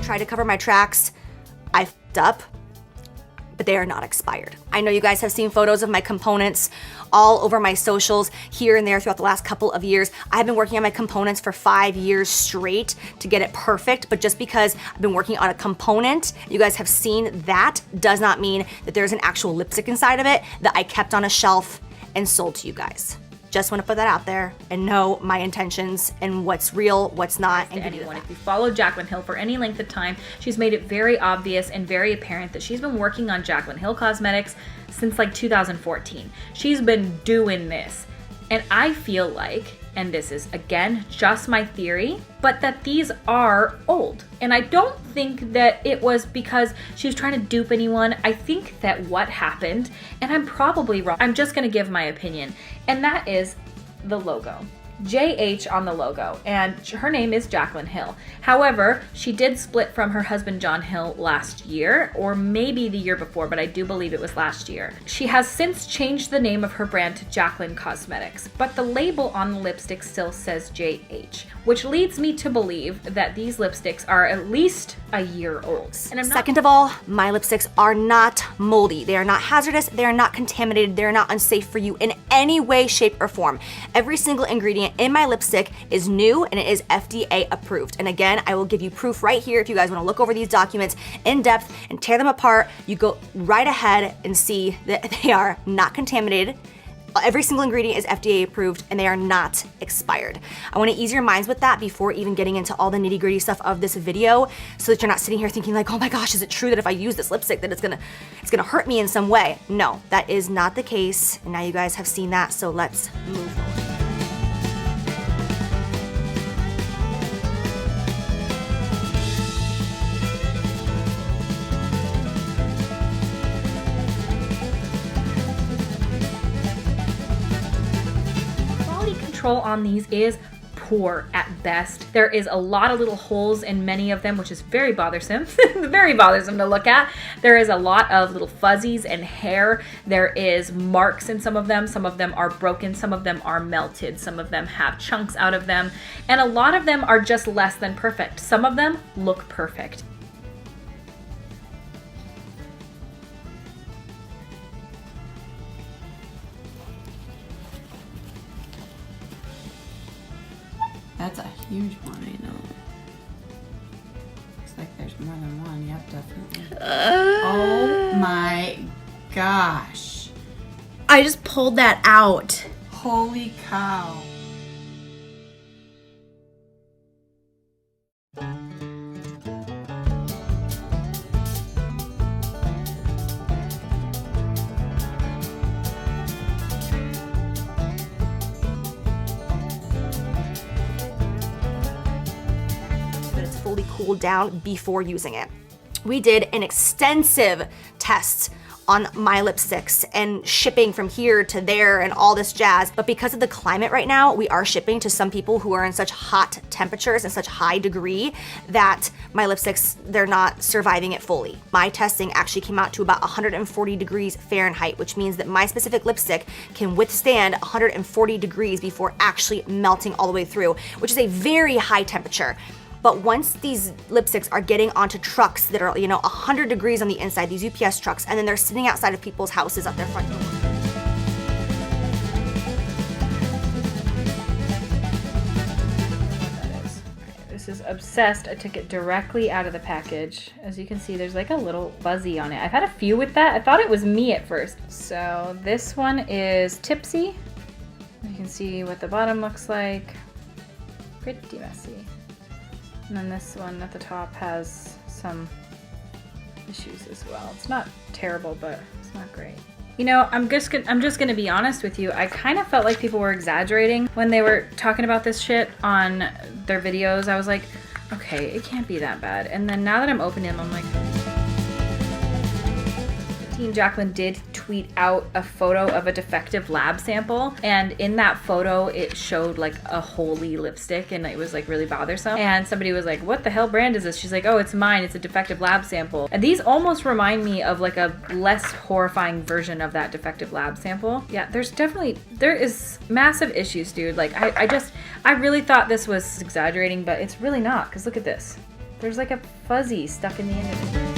tried to cover my tracks. I f***ed up, but they are not expired. I know you guys have seen photos of my components all over my socials here and there throughout the last couple of years. I've been working on my components for 5 years straight to get it perfect, but just because I've been working on a component, you guys have seen that, does not mean that there's an actual lipstick inside of it that I kept on a shelf and sold to you guys. Just want to put that out there and know my intentions and what's real, what's not. And anyone, if you follow Jaclyn Hill for any length of time, she's made it very obvious and very apparent that she's been working on Jaclyn Hill Cosmetics since like 2014. She's been doing this. And I feel like, and this is again just my theory, but that these are old. And I don't think that it was because she was trying to dupe anyone. I think that what happened, and I'm probably wrong, I'm just gonna give my opinion, and that is the logo. JH on the logo, and her name is Jaclyn Hill. However, she did split from her husband John Hill last year, or maybe the year before, but I do believe it was last year. She has since changed the name of her brand to Jaclyn Cosmetics, but the label on the lipstick still says JH, which leads me to believe that these lipsticks are at least a year old. And Second of all, my lipsticks are not moldy. They are not hazardous. They are not contaminated. They are not unsafe for you in any way, shape, or form. Every single ingredient in my lipstick is new and it is FDA approved. And again, I will give you proof right here. If you guys want to look over these documents in depth and tear them apart, you go right ahead and see that they are not contaminated. Every single ingredient is FDA approved and they are not expired. I want to ease your minds with that before even getting into all the nitty gritty stuff of this video, so that you're not sitting here thinking like, oh my gosh, is it true that if I use this lipstick that it's gonna hurt me in some way? No, that is not the case. And now you guys have seen that, so let's move forward. On these is poor at best. There is a lot of little holes in many of them, which is very bothersome. Very bothersome to look at. There is a lot of little fuzzies and hair. There is marks in some of them. Some of them are broken. Some of them are melted. Some of them have chunks out of them. And a lot of them are just less than perfect. Some of them look perfect. That's a huge one, I know. Looks like there's more than one. Yep, definitely. Oh my gosh. I just pulled that out. Holy cow. Cooled down before using it. We did an extensive test on my lipsticks and shipping from here to there and all this jazz. But because of the climate right now, we are shipping to some people who are in such hot temperatures and such high degree that my lipsticks, they're not surviving it fully. My testing actually came out to about 140 degrees Fahrenheit, which means that my specific lipstick can withstand 140 degrees before actually melting all the way through, which is a very high temperature. But once these lipsticks are getting onto trucks that are, 100 degrees on the inside, these UPS trucks, and then they're sitting outside of people's houses at their front door. This is Obsessed. I took it directly out of the package. As you can see, there's like a little fuzzy on it. I've had a few with that. I thought it was me at first. So this one is Tipsy. You can see what the bottom looks like. Pretty messy. And then this one at the top has some issues as well. It's not terrible, but it's not great. I'm just gonna be honest with you. I kind of felt like people were exaggerating when they were talking about this shit on their videos. I was like, okay, it can't be that bad. And then now that I'm opening them, I'm like, Team Jaclyn did tweet out a photo of a defective lab sample, and in that photo it showed like a holy lipstick and it was like really bothersome, and somebody was like, what the hell brand is this? She's like, oh, it's mine, it's a defective lab sample. And these almost remind me of like a less horrifying version of that defective lab sample. Yeah, there is massive issues, dude. Like I really thought this was exaggerating, but it's really not, because look at this. There's like a fuzzy stuck in the end of it.